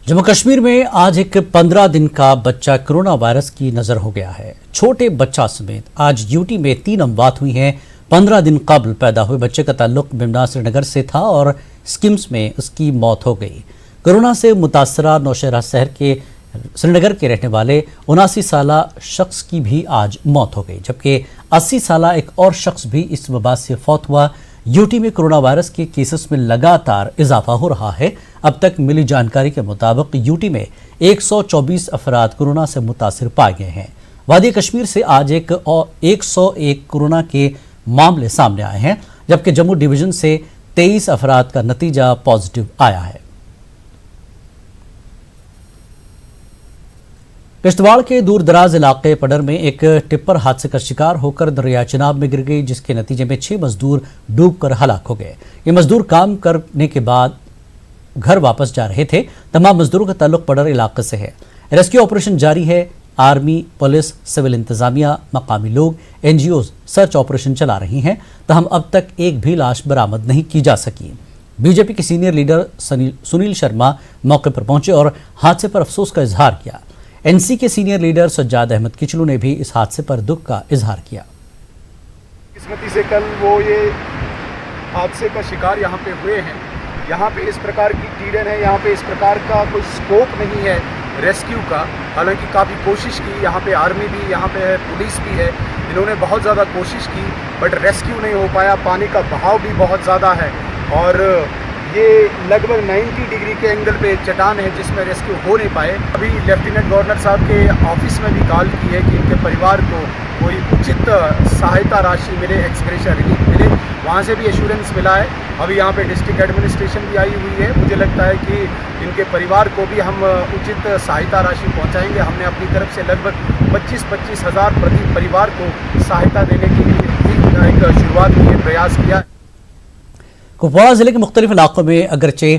जम्मू कश्मीर में आज एक 15 दिन का बच्चा कोरोना वायरस की नजर हो गया है। छोटे बच्चा समेत आज यूटी में 3 अमवात हुई हैं। 15 दिन कबल पैदा हुए बच्चे का ताल्लुक बिमना श्रीनगर से था और स्किम्स में उसकी मौत हो गई। कोरोना से मुतासरा नौशहरा शहर के श्रीनगर के रहने वाले 79 साला शख्स की भी आज मौत हो गई, जबकि 80 साला एक और शख्स भी इस वबा से फौत हुआ। यूटी में कोरोना वायरस के केसेस में लगातार इजाफा हो रहा है। अब तक मिली जानकारी के मुताबिक यूटी में 124 अफराद कोरोना से मुतासिर पाए गए हैं। वादी कश्मीर से आज 101 कोरोना के मामले सामने आए हैं, जबकि जम्मू डिवीजन से 23 अफराद का नतीजा पॉजिटिव आया है। किश्तवाड़ के दूर दराज इलाके पडर में एक टिप्पर हादसे का शिकार होकर दरिया चिनाब में गिर गई, जिसके नतीजे में 6 मजदूर डूबकर हलाक हो गए। ये मजदूर काम करने के बाद घर वापस जा रहे थे। तमाम मजदूरों का ताल्लुक पडर इलाके से है। रेस्क्यू ऑपरेशन जारी है। आर्मी, पुलिस, सिविल इंतजामिया, मकामी लोग, NGOs सर्च ऑपरेशन चला रही हैं। तहम अब तक एक भी लाश बरामद नहीं की जा सकी। बीजेपी के सीनियर लीडर सुनील शर्मा मौके पर पहुंचे और हादसे पर अफसोस का इजहार किया। NC के सीनियर लीडर सज्जाद अहमद किचलू ने भी इस हादसे पर दुख का इजहार किया। किस्मती से कल वो ये हादसे का शिकार यहाँ पे हुए हैं। यहाँ पे इस प्रकार की टीडन है, यहाँ पे इस प्रकार का कोई स्कोप नहीं है रेस्क्यू का। हालांकि काफ़ी कोशिश की, यहाँ पे आर्मी भी, यहाँ पे पुलिस भी है, इन्होंने बहुत ज़्यादा कोशिश की, बट रेस्क्यू नहीं हो पाया। पानी का बहाव भी बहुत ज़्यादा है और ये लगभग 90 डिग्री के एंगल पे चट्टान है जिसमें रेस्क्यू हो नहीं पाए। अभी लेफ्टिनेंट गवर्नर साहब के ऑफिस में भी कॉल की है कि इनके परिवार को कोई उचित सहायता राशि मिले, एक्सग्रेशिया रिलीफ मिले। वहाँ से भी एश्योरेंस मिला है। अभी यहाँ पे डिस्ट्रिक्ट एडमिनिस्ट्रेशन भी आई हुई है। मुझे लगता है कि इनके परिवार को भी हम उचित सहायता राशि पहुँचाएंगे। हमने अपनी तरफ से लगभग 25-25 हज़ार प्रति परिवार को सहायता देने के लिए एक शुरुआत की, प्रयास किया। कुपवाड़ा जिले के मुख्तलिफ इलाकों में अगरचे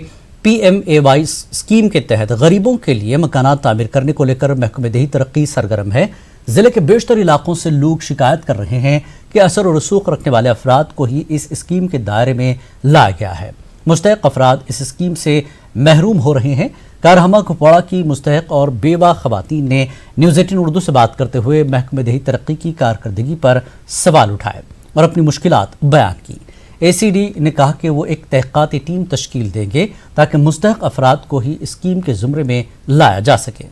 PMAY स्कीम के तहत गरीबों के लिए मकानात तामीर करने को लेकर महकमे देही तरक्की सरगर्म है। जिले के बेशतर इलाकों से लोग शिकायत कर रहे हैं कि असर और रसूख रखने वाले अफराद को ही इस स्कीम के दायरे में लाया गया है। मुस्तहक अफराद इस स्कीम से महरूम हो रहे हैं। कारहमा कुपवाड़ा की मुस्तहक और बेवा खवातीन ने न्यूज़ 18 उर्दू से बात करते हुए महकमे देही तरक्की की कारकर्दगी पर सवाल उठाए और अपनी मुश्किलात बयान की। ACD ने कहा कि वो एक तहक़ीक़ाती टीम तश्कील देंगे ताकि मुस्तहक अफराद को ही स्कीम के ज़ुमरे में लाया जा सके।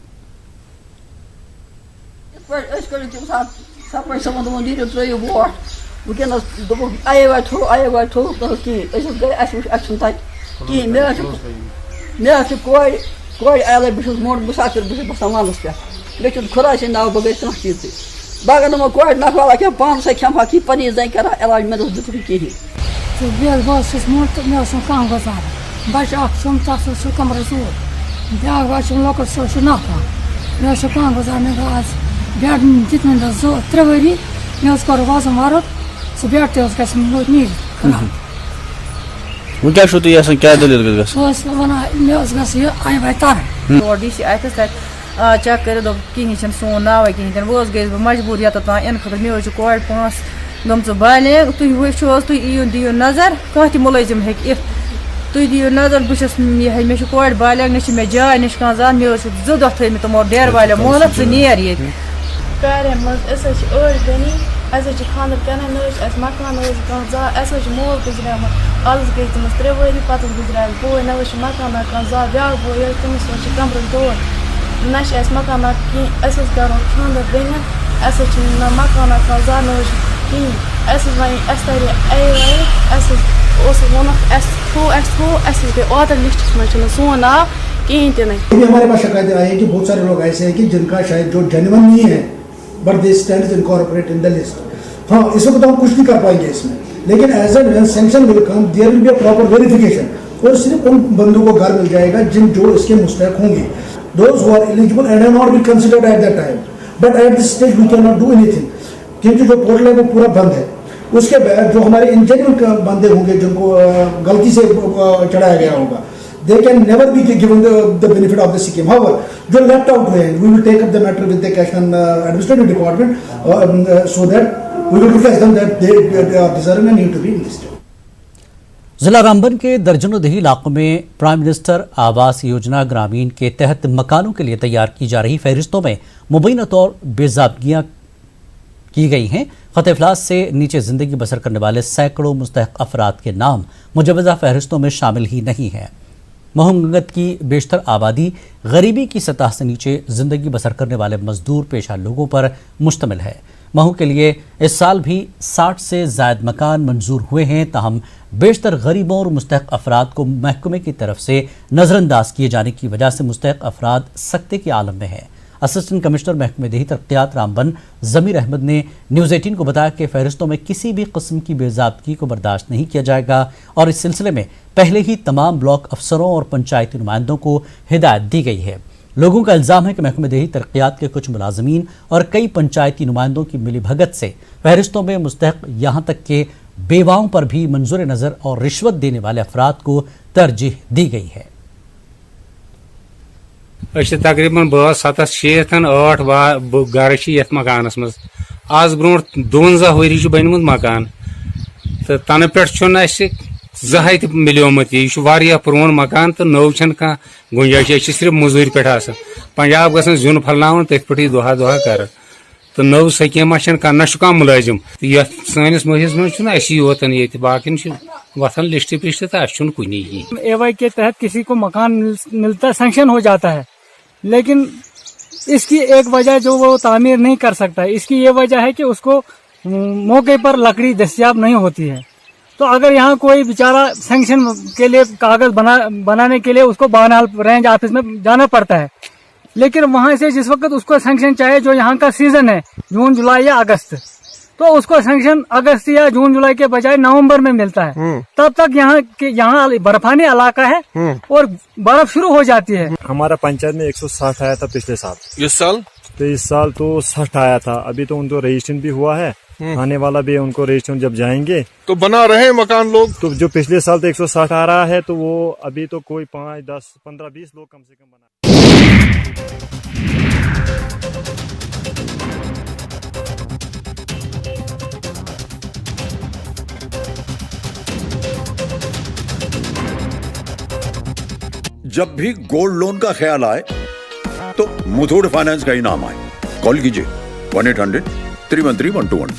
बागन कोड नखवाला क्या 500 खमा की पनीर जाए करा इलाज में दुख की तो बेल बस मोट में सो काम गुजार बच अक्सम तस सो कमर सो ब्याह बच लोक सो ना का मैं सो काम गुजार में आज बेड जितने दो त्रिवरी मैं उसको वाज मारो सो बेड ते उसका समझ नहीं वो क्या शो तो ये क्या दलील गस बस बना मैं उसका से आई बता और डी सी आइतस चेक कर दो कहीं सोन नाव कहीं वो गई मजबूर ये इन खतर मे कोड 5 दम बाले तुम वो तुम इो दियो नजर कह मुलजिम हे तुम दियो नजर बस मे कोड बाले मे जाय नी कह जान मे 2 दह थी तमो डेर वाले मोहलत नीर ये खानर कर मकान मोल गुजर आज गई तमस 3 वरी पे गुजर बो न मकान कह ब्या बो तमस कमर दौर ना मकान कहीं करो खानर बन मकान कह न कहीं ओतर लिस्ट में सोन नाव कहीं तक नहीं। हमारे पास शिकायतें आई है कि बहुत सारे लोग ऐसे हैं कि जिनका शायद जो जेन्युइन नहीं है but they stand incorporate in the list. हाँ, इस वक्त हम कुछ नहीं कर पाएंगे इसमें, लेकिन as an sanction will come there will be a proper verification और सिर्फ उन बंदों को घर मिल जाएगा जो इसके मुस्तहक होंगे। Those who are eligible and have not been considered at that time, but at this stage we cannot do anything क्योंकि जो पोर्टल है वो पूरा बंद है। उसके बाद जो हमारे इंजेन्युइन बंदे होंगे जिनको गलती से चढ़ाया गया होगा, they can never be given the benefit of the scheme. However, जो left out हुए हैं, we will take up the matter with the cash and administrative department so that we will reflect them that they are deserving and need to be enlisted. जिला रामबन के दर्जनों देही इलाकों में prime minister Awas Yojana ग्रामीण के तहत मकानों के लिए तैयार की जा रही फहरिस्तों में मुबैना तौर बेज़ाबगियां की गई हैं। खत इफलास से नीचे जिंदगी बसर करने वाले सैकड़ों मुस्तहक अफराद के नाम मुजवजा फहरिस्तों में शामिल ही नहीं है। महंगत की बेशतर आबादी गरीबी की सतह से नीचे जिंदगी बसर करने वाले मजदूर पेशा लोगों पर मुश्तमिल है। महू के लिए इस साल भी 60 से ज़ायद मकान मंजूर हुए हैं, ताहम बेशतर गरीबों और मुस्तहक अफराद को महकमे की तरफ से नज़रअंदाज किए जाने की वजह से मुस्तहक अफराद सख्ते के आलम में है। असिस्टेंट कमिश्नर महकमे देही तरक्यात रामबन ज़मीर अहमद ने न्यूज़ 18 को बताया कि फहरिस्तों में किसी भी किस्म की बेज़ाब्तगी को बर्दाश्त नहीं किया जाएगा और इस सिलसिले में पहले ही तमाम ब्लॉक अफसरों और पंचायती नुमाइंदों को हिदायत दी गई है। लोगों का इल्ज़ाम है कि महकमे देही तरक्यात के कुछ मुलाजमीन और कई पंचायती नुमाइंदों की मिलीभगत से फहरिस्तों में मुस्तहक यहाँ तक के बेवाओं पर भी मंजूर नज़र और रिश्वत देने वाले अफराद को तरजीह दी गई है। तकरीबन 7-8 गर ये मकानस मज आज ब्रो 52 वरी बनमुत मकान तो तन पे जहां मिलोमुत यह प्रोन मकान तो नव कह गुंजाइश सिर्फ मजूरी पे पंजाब गसन जुन फलनावन तथ पे दुहा दुहा कर तो नव सकीमा ना कह मुलाजिम ये सैनिस महस मज योतन ये बाकी वथन लिस्ट पिस्ट तो अस कुनी एवाई के तहत किसी को मकान मिलता सैंक्शन हो जाता है, लेकिन इसकी एक वजह जो वो तामीर नहीं कर सकता है, इसकी ये वजह है कि उसको मौके पर लकड़ी दस्तियाब नहीं होती है। तो अगर यहाँ कोई बेचारा सैंक्शन के लिए कागज बनाने के लिए उसको बानाल रेंज ऑफिस में जाना पड़ता है, लेकिन वहां से जिस वक्त उसको सैंक्शन चाहिए जो यहाँ का सीजन है जून जुलाई या अगस्त, तो उसको सैंक्शन अगस्त या जून जुलाई के बजाय नवंबर में मिलता है। तब तक यहाँ बर्फानी इलाका है और बर्फ शुरू हो जाती है। हमारा पंचायत में 160 आया था पिछले साल। इस साल तो 60 आया था। अभी तो उनको रजिस्ट्रेशन भी हुआ है, आने वाला भी है उनको रजिस्ट्रेशन। जब जाएंगे तो बना रहे मकान लोग, तो जो पिछले साल तो 160 आ रहा है, तो वो अभी तो कोई 5, 10, 15, 20 लोग कम से कम बना। जब भी गोल्ड लोन का ख्याल आए तो मुथूट फाइनेंस का ही नाम आए। कॉल कीजिए 1-800-313-1212।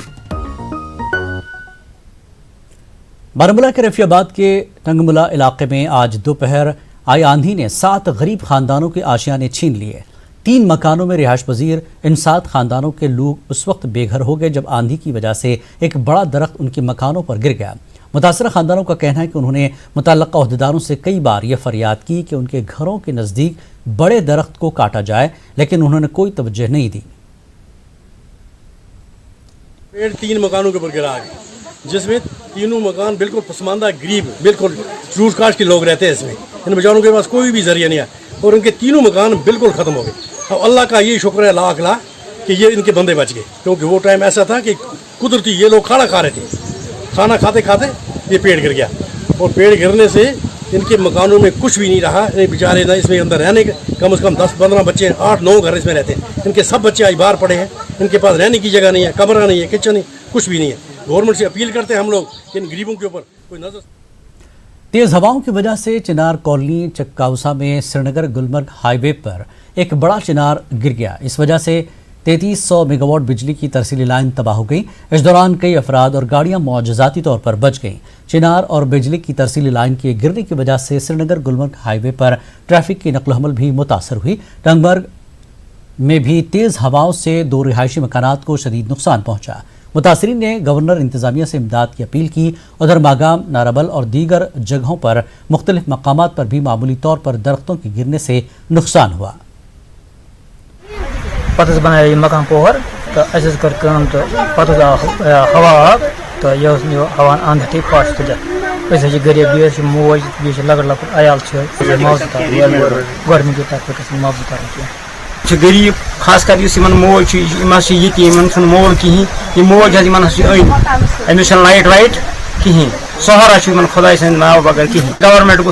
बारामूला के रफियाबाद के टंगमुला इलाके में आज दोपहर आई आंधी ने 7 गरीब खानदानों के आशियाने छीन लिए। 3 मकानों में रिहायश पजीर इन 7 खानदानों के लोग उस वक्त बेघर हो गए जब आंधी की वजह से एक बड़ा दरख्त उनके मकानों पर गिर गया। मुतासर खानदानों का कहना है कि उन्होंने मुतल्लका अहदेदारों से कई बार यह फरियाद की कि उनके घरों के नज़दीक बड़े दरख्त को काटा जाए, लेकिन उन्होंने कोई तवज्जो नहीं दी। पेड़ 3 मकानों के ऊपर गिरा है, जिसमें तीनों मकान बिल्कुल पसमानदा गरीब, बिल्कुल लूट काट के लोग रहते हैं। इसमें इन बेचारों के पास कोई भी जरिया नहीं है और इनके तीनों मकान बिल्कुल ख़त्म हो गए। अब अल्लाह का ये शुक्र है लाख लाख कि ये इनके बंदे बच गए, क्योंकि वो टाइम ऐसा था कि कुदरती ये लोग खाना खा रहे थे, खाना खाते खाते ये पेड़ गिर गया और पेड़ गिरने से इनके मकानों में कुछ भी नहीं रहा। ये बेचारे ना इसमें अंदर रहने कम से कम 10-15 बच्चे, 8-9 घर इसमें रहते हैं। इनके सब बच्चे आज बाहर पड़े हैं, इनके पास रहने की जगह नहीं है, कमरा नहीं है, किचन नहीं, कुछ भी नहीं है। गवर्नमेंट से अपील करते हैं हम लोग कि इन गरीबों के ऊपर कोई नजर। तेज हवाओं की वजह से चिनार कॉलोनी चक्काउसा में श्रीनगर गुलमर्ग हाईवे पर एक बड़ा चिनार गिर गया। इस वजह से 3300 मेगावाट बिजली की तरसीली लाइन तबाह हो गई। इस दौरान कई अफराद और गाड़ियां मौजज़ाती तौर पर बच गईं। चिनार और बिजली की तरसीली लाइन के गिरने की वजह से श्रीनगर गुलमर्ग हाईवे पर ट्रैफिक की नकल हमल भी मुतासर हुई। टंगमर्ग में भी तेज़ हवाओं से 2 रिहायशी मकानात को शदीद नुकसान पहुंचा। मुतासरीन ने गवर्नर इंतजामिया से इमदाद की अपील की। उधर मागाम, नाराबल और दीगर जगहों पर मुख्तलिफ मकामात पर भी मामूली तौर पर दरख्तों के गिरने से नुकसान हुआ। पत बनाया ये मकान पोहर तो ऐसे कर काम तो पत हवा आग तो ये हवा आंध थी फास्ट ऐसे जी गरीब भी मोज भी लग अयाल गर्मी के माफ गरीब खास कर मोज यतीम मोल कहें ये मोज अमिस लाइट वाइट कहें सहारा खुदा सद नाव बगैर कहें। गवर्नमेंट को